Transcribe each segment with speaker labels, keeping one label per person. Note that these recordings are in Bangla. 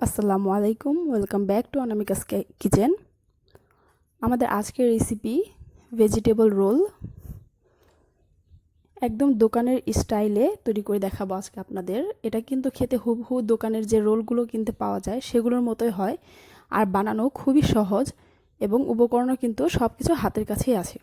Speaker 1: আসসালামু আলাইকুম, welcome back to Anamika's kitchen. আমাদের আজকের রেসিপি ভেজিটেবল রোল। একদম দোকানের স্টাইলে তৈরি করে দেখাবো আজকে আপনাদের। এটা কিন্তু খেতে হুবহু দোকানের যে রোলগুলো কিনতে পাওয়া যায় সেগুলোর মতোই হয়, আর বানানো খুবই সহজ এবং উপকরণও কিন্তু সব কিছু হাতের কাছেই আছে।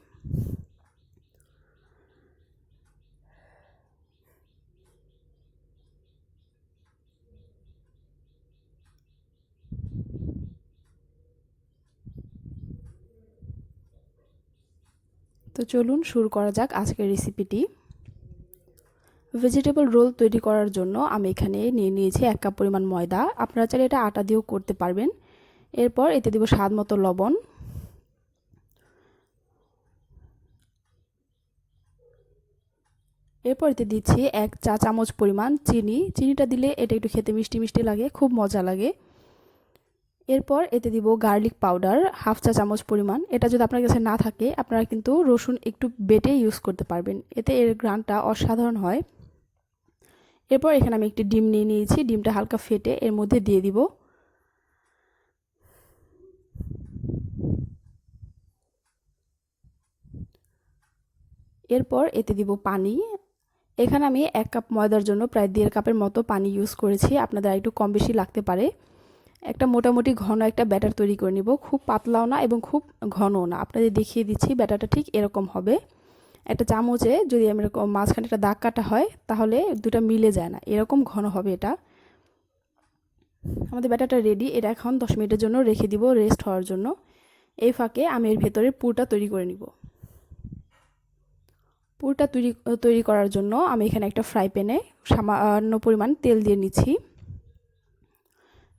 Speaker 1: তো চলুন শুরু করা যাক আজকের রেসিপিটি। ভেজিটেবল রোল তৈরি করার জন্য আমি এখানে নিয়ে নিয়েছি 1 কাপ পরিমাণ ময়দা। আপনারা চাইলে এটা আটা দিয়েও করতে পারবেন। এরপর এতে দেব স্বাদ মতো লবণ, এরপর এতে দিচ্ছি 1 চা চামচ পরিমাণ চিনি। চিনিটা দিলে এটা একটু খেতে মিষ্টি মিষ্টি লাগে, খুব মজা লাগে। এরপর এতে দিব গার্লিক পাউডার 1/2 চা চামচ পরিমাণ। এটা যদি আপনার কাছে না থাকে আপনারা কিন্তু রসুন একটু বেটে ইউজ করতে পারবেন, এতে এর ঘ্রাণটা অসাধারণ হয়। এরপর এখানে আমি একটি ডিম নিয়ে নিয়েছি, ডিমটা হালকা ফেটে এর মধ্যে দিয়ে দিব। এরপর এতে দিব পানি। এখানে আমি 1 কাপ ময়দার জন্য প্রায় 1.5 কাপের মতো পানি ইউজ করেছি, আপনাদের একটু কম বেশি লাগতে পারে। একটা মোটামুটি ঘন একটা ব্যাটার তৈরি করে নিব, খুব পাতলাও না এবং খুব ঘনও না। আপনাদের দেখিয়ে দিচ্ছি ব্যাটারটা ঠিক এরকম হবে। একটা চামচে যদি আমি এরকম মাঝখানে একটা দাগ কাটা হয় তাহলে দুটো মিলে যায় না, এরকম ঘন হবে এটা। আমাদের ব্যাটারটা রেডি। এটা এখন 10 মিনিটের জন্য রেখে দিব রেস্ট হওয়ার জন্য। এই ফাঁকে আমি এর ভেতরে পুরটা তৈরি করে নিব। পুরটা তৈরি করার জন্য আমি এখানে একটা ফ্রাই প্যানে সামান্য পরিমাণ তেল দিয়ে নিচ্ছি।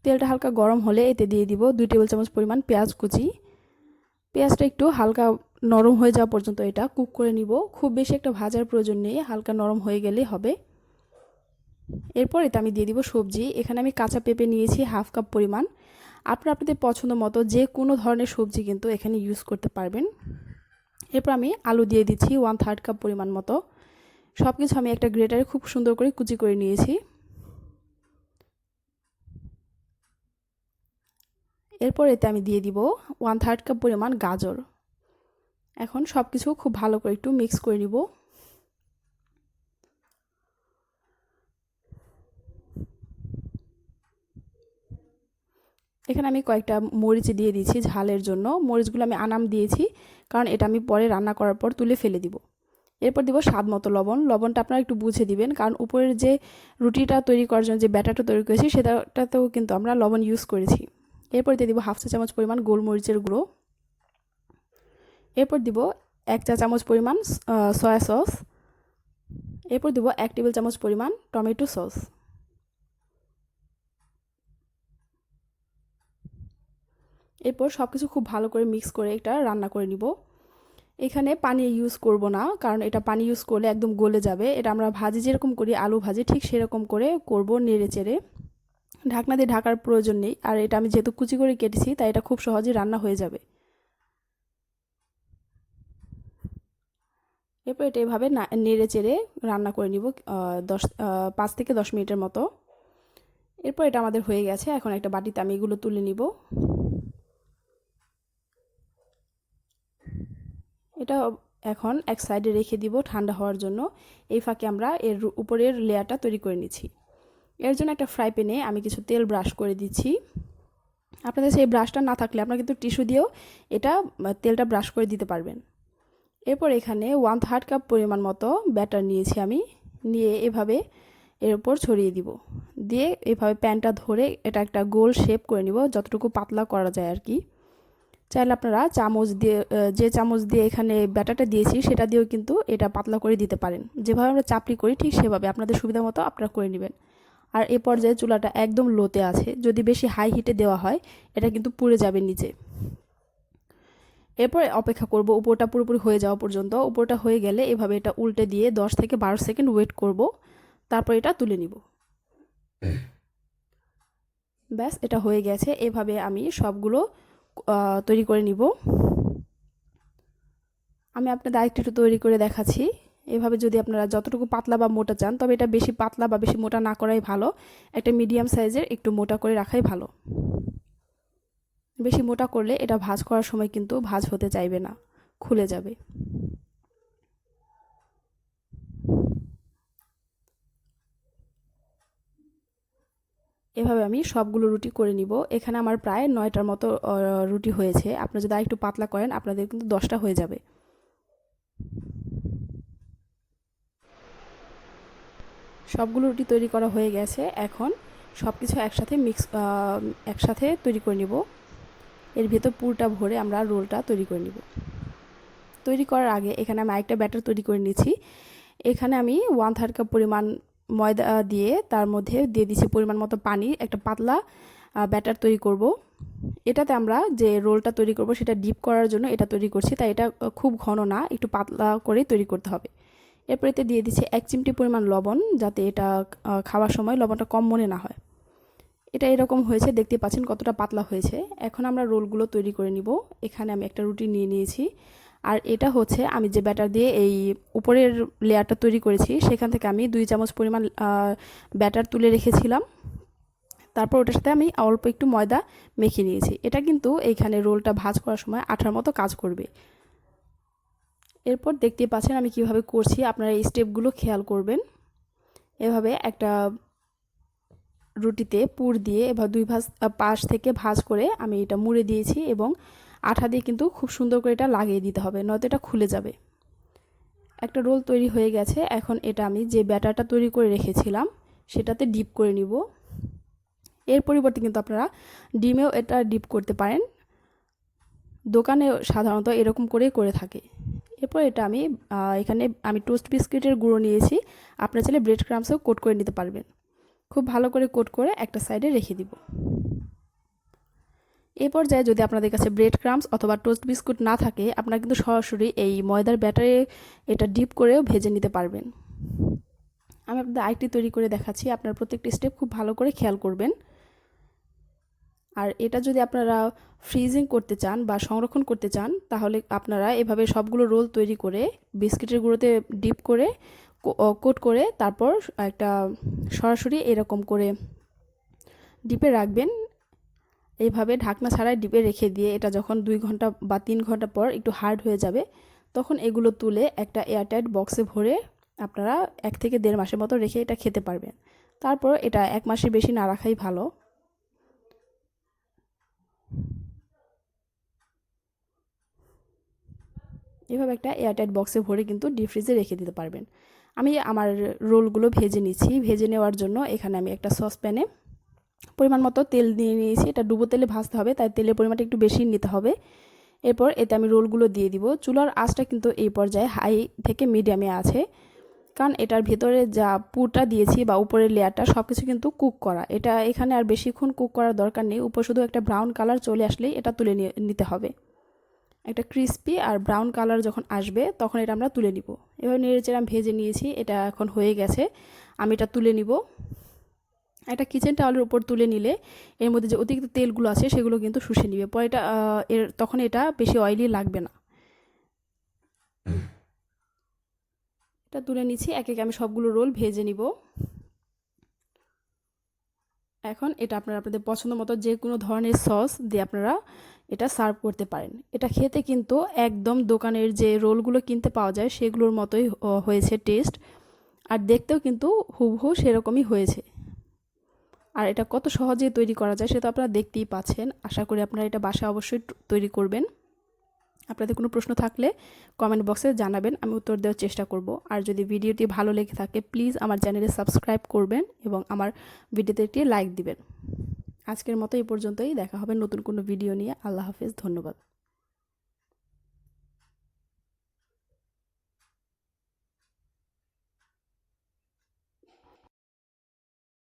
Speaker 1: তেলটা হালকা গরম হলে এতে দিয়ে দিব 2 টেবিল চামচ পরিমাণ পেঁয়াজ কুচি। পেঁয়াজটা একটু হালকা নরম হয়ে যাওয়া পর্যন্ত এটা কুক করে নিব, খুব বেশি একটা ভাজার প্রয়োজন নেই, হালকা নরম হয়ে গেলেই হবে। এরপর এতে আমি দিয়ে দিব সবজি। এখানে আমি কাঁচা পেঁপে নিয়েছি 1/2 কাপ পরিমাণ। আপনারা আপনাদের পছন্দ মতো যে কোনো ধরনের সবজি কিন্তু এখানে ইউজ করতে পারবেন। এরপর আমি আলু দিয়ে দিচ্ছি 1/3 কাপ পরিমাণ মতো। সব কিছু আমি একটা গ্রেটারে খুব সুন্দর করে কুচি করে নিয়েছি। এরপর এতে আমি দিয়ে দিব 1/3 কাপ পরিমাণ গাজর। এখন সব কিছু খুব ভালো করে একটু মিক্স করে নিব। এখানে আমি কয়েকটা মরিচ দিয়ে দিয়েছি ঝালের জন্য। মরিচগুলো আমি আনাম দিয়েছি, কারণ এটা আমি পরে রান্না করার পর তুলে ফেলে দিব। এরপর দিব স্বাদ মতো লবণ। লবণটা আপনারা একটু বুঝে দিবেন, কারণ উপরের যে রুটিটা তৈরি করার জন্য যে ব্যাটারটা তৈরি করেছি সেটাতেও কিন্তু আমরা লবণ ইউজ করেছি। এরপর দিয়ে দিব 1/2 চা চামচ পরিমাণ গোলমরিচের গুঁড়ো। এরপর দিব 1 চা চামচ পরিমাণ সয়া সস। এরপর দিব 1 টেবিল চামচ পরিমাণ টমেটো সস। এরপর সব কিছু খুব ভালো করে মিক্স করে এটা রান্না করে নিব। এখানে পানি ইউজ করব না, কারণ এটা পানি ইউজ করলে একদম গলে যাবে। এটা আমরা ভাজি যেরকম করি আলু ভাজি ঠিক সেরকম করে করব, নেড়ে চেড়ে। ঢাকনা দিয়ে ঢাকার প্রয়োজন নেই, আর এটা আমি যেহেতু কুচি করে কেটেছি তাই এটা খুব সহজেই রান্না হয়ে যাবে। এরপর এটা এভাবে নেড়ে চেড়ে রান্না করে নিব 5 থেকে 10 মিনিটের মতো। এরপর এটা আমাদের হয়ে গেছে। এখন একটা বাটিতে আমি এগুলো তুলে নিব। এটা এখন এক সাইডে রেখে দিব ঠান্ডা হওয়ার জন্য। এই ফাঁকে আমরা এর উপরের লেয়ারটা তৈরি করে নিচ্ছি। এর জন্য একটা ফ্রাই প্যানে আমি কিছু তেল ব্রাশ করে দিচ্ছি। আপনাদের সেই ব্রাশটা না থাকলে আপনারা কিন্তু টিস্যু দিয়েও এটা তেলটা ব্রাশ করে দিতে পারবেন। এরপর এখানে 1/3 কাপ পরিমাণ মতো ব্যাটার নিয়েছি আমি, নিয়ে এভাবে এর উপর ছড়িয়ে দিব। দিয়ে এভাবে প্যানটা ধরে এটা একটা গোল শেপ করে নিব, যতটুকু পাতলা করা যায় আর কি। চাইলে আপনারা চামচ দিয়ে যে চামচ দিয়ে এখানে ব্যাটারটা দিয়েছি সেটা দিয়েও কিন্তু এটা পাতলা করে দিতে পারেন। যেভাবে আমরা চাপড়ি করি ঠিক সেভাবে আপনাদের সুবিধা মতো আপনারা করে নেবেন। আর এ পর্যায়ে চুলাটা একদম লোতে আছে, যদি বেশি হাই হিটে দেওয়া হয় এটা কিন্তু পুড়ে যাবে নিচে। এরপর অপেক্ষা করব উপরটা পুরোপুরি হয়ে যাওয়া পর্যন্ত। উপরটা হয়ে গেলে এভাবে এটা উল্টে দিয়ে 10 থেকে 12 সেকেন্ড ওয়েট করব, তারপর এটা তুলে নিব। ব্যাস, এটা হয়ে গেছে। এভাবে আমি সবগুলো তৈরি করে নিব। আমি আপনাদের আরেকটু তৈরি করে দেখাচ্ছি। এভাবে যদি আপনারা যতটুকু পাতলা বা মোটা চান, তবে এটা বেশি পাতলা বা বেশি মোটা না করাই ভালো, একটা মিডিয়াম সাইজের একটু মোটা করে রাখাই ভালো। বেশি মোটা করলে এটা ভাঁজ করার সময় কিন্তু ভাঁজ হতে চাইবে না, খুলে যাবে। এভাবে আমি সবগুলো রুটি করে নিব। এখানে আমার প্রায় 9টার মতো রুটি হয়েছে। আপনারা যদি আরেকটু পাতলা করেন আপনাদের কিন্তু 10টা হয়ে যাবে। সবগুলো রুটি তৈরি করা হয়ে গেছে। এখন সব কিছু একসাথে তৈরি করে নিব। এর ভেতর পুরটা ভরে আমরা রোলটা তৈরি করে নিব। তৈরি করার আগে এখানে আমি আরেকটা ব্যাটার তৈরি করে নিয়েছি। এখানে আমি 1/3 কাপ পরিমাণ ময়দা দিয়ে তার মধ্যে দিয়ে দিচ্ছি পরিমাণ মতো পানি, একটা পাতলা ব্যাটার তৈরি করব। এটাতে আমরা যে রোলটা তৈরি করব সেটা ডিপ করার জন্য এটা তৈরি করছি, তাই এটা খুব ঘন না, একটু পাতলা করে তৈরি করতে হবে। এরপর এতে দিয়ে দিচ্ছি 1 চিমটি পরিমাণ লবণ, যাতে এটা খাওয়ার সময় লবণটা কম মনে না হয়। এটা এরকম হয়েছে, দেখতে পাচ্ছেন কতটা পাতলা হয়েছে। এখন আমরা রোলগুলো তৈরি করে নিব। এখানে আমি একটা রুটি নিয়ে নিয়েছি, আর এটা হচ্ছে আমি যে ব্যাটার দিয়ে এই উপরের লেয়ারটা তৈরি করেছি সেখান থেকে আমি 2 চামচ পরিমাণ ব্যাটার তুলে রেখেছিলাম। তারপর ওটার সাথে আমি অল্প একটু ময়দা মেখে নিয়েছি। এটা কিন্তু এইখানে রোলটা ভাঁজ করার সময় আঠার মতো কাজ করবে। এরপর দেখতে পাচ্ছেন আমি কিভাবে করছি, আপনারা এই স্টেপগুলো খেয়াল করবেন। এভাবে একটা রুটিতে পুর দিয়ে এবার পাশ থেকে ভাঁজ করে আমি এটা মুড়ে দিয়েছি, এবং আঠা দিয়ে কিন্তু খুব সুন্দর করে এটা লাগিয়ে দিতে হবে, নয়তো এটা খুলে যাবে। একটা রোল তৈরি হয়ে গেছে। এখন এটা আমি যে ব্যাটারটা তৈরি করে রেখেছিলাম সেটাতে ডিপ করে নিব। এর পরিবর্তে কিন্তু আপনারা ডিমেও এটা ডিপ করতে পারেন, দোকানে সাধারণত এরকম করেই করে থাকে। এরপর এটা আমি এখানে আমি টোস্ট বিস্কিটের গুঁড়ো নিয়েছি, আপনারা চাইলে ব্রেড ক্রাম্বসও কোট করে নিতে পারবেন। খুব ভালো করে কোট করে একটা সাইডে রেখে দিব। এই পর্যায়ে যদি আপনাদের কাছে ব্রেড ক্রাম্বস অথবা টোস্ট বিস্কুট না থাকে, আপনারা কিন্তু সরাসরি এই ময়দার ব্যাটারে এটা ডিপ করেও ভেজে নিতে পারবেন। আমি আপনাদের আরেকটি তৈরি করে দেখাচ্ছি, আপনারা প্রত্যেকটি স্টেপ খুব ভালো করে খেয়াল করবেন। আর এটা যদি আপনারা ফ্রিজিং করতে চান বা সংরক্ষণ করতে চান, তাহলে আপনারা এভাবে সবগুলো রোল তৈরি করে বিস্কিটের গুঁড়োতে ডিপ করে কোট করে তারপর একটা সরাসরি এরকম করে ডিপে রাখবেন। এইভাবে ঢাকনা ছাড়াই ডিপে রেখে দিয়ে এটা যখন 2 ঘন্টা বা 3 ঘন্টা পর একটু হার্ড হয়ে যাবে, তখন এগুলো তুলে একটা এয়ারটাইট বক্সে ভরে আপনারা 1 থেকে 1.5 মাসের মতো রেখে এটা খেতে পারবেন। তারপর এটা 1 মাসের বেশি না রাখাই ভালো। এভাবে একটা এয়ারটাইট বক্সে ভরে কিন্তু ডিপ ফ্রিজে রেখে দিতে পারবেন। আমি আমার রোলগুলো ভেজে নিচ্ছি। ভেজে নেওয়ার জন্য এখানে আমি একটা সসপ্যানে পরিমাণ মতো তেল দিয়ে নিয়েছি। এটা ডুবো তেলে ভাজতে হবে, তাই তেলের পরিমাণটা একটু বেশি নিতে হবে। এরপর এতে আমি রোলগুলো দিয়ে দিব। চুলার আঁচটা কিন্তু এই পর্যায়ে হাই থেকে মিডিয়ামে আছে, কারণ এটার ভেতরে যা পুরটা দিয়েছি বা উপরের লেয়ারটা সব কিছু কিন্তু কুক করা। এটা এখানে আর বেশিক্ষণ কুক করার দরকার নেই। উপর শুধু একটা ব্রাউন কালার চলে আসলেই এটা তুলে নিতে হবে। একটা ক্রিস্পি আর ব্রাউন কালার যখন আসবে তখন এটা আমরা তুলে নিব। এভাবে নেড়েচেড়ে আমি ভেজে নিয়েছি, এটা এখন হয়ে গেছে। আমি এটা তুলে নিব। একটা কিচেন টাওয়ালের উপর তুলে নিলে এর মধ্যে যে অতিরিক্ত তেলগুলো আছে সেগুলো কিন্তু শুষে নিবে, পরে এটা তখন এটা বেশি অয়েলি লাগবে না। এটা তুলে নিচ্ছি, একে একে আমি সবগুলো রোল ভেজে নিব। এখন এটা আপনাদের পছন্দ মতো যে কোনো ধরনের সস দিয়ে আপনারা এটা সার্ভ করতে পারেন। এটা খেতে কিন্তু একদম দোকানের যে রোলগুলো কিনতে পাওয়া যায় সেগুলোর মতোই হয়েছে টেস্ট, আর দেখতেও কিন্তু হুবহু সেরকমই হয়েছে। আর এটা কত সহজে তৈরি করা যায় সেটা আপনারা দেখতেই পাচ্ছেন। আশা করি আপনারা এটা বাসায় অবশ্যই তৈরি করবেন। আপনাদের কোনো প্রশ্ন থাকলে কমেন্ট বক্সে জানাবেন, আমি উত্তর দেওয়ার চেষ্টা করব। আর যদি ভিডিওটি ভালো লেগে থাকে প্লিজ আমার চ্যানেলে সাবস্ক্রাইব করবেন এবং আমার ভিডিওতে একটি লাইক দিবেন। আজকের মতো এই পর্যন্তই, দেখা হবে নতুন কোনো ভিডিও নিয়ে। আল্লাহ হাফেজ, ধন্যবাদ।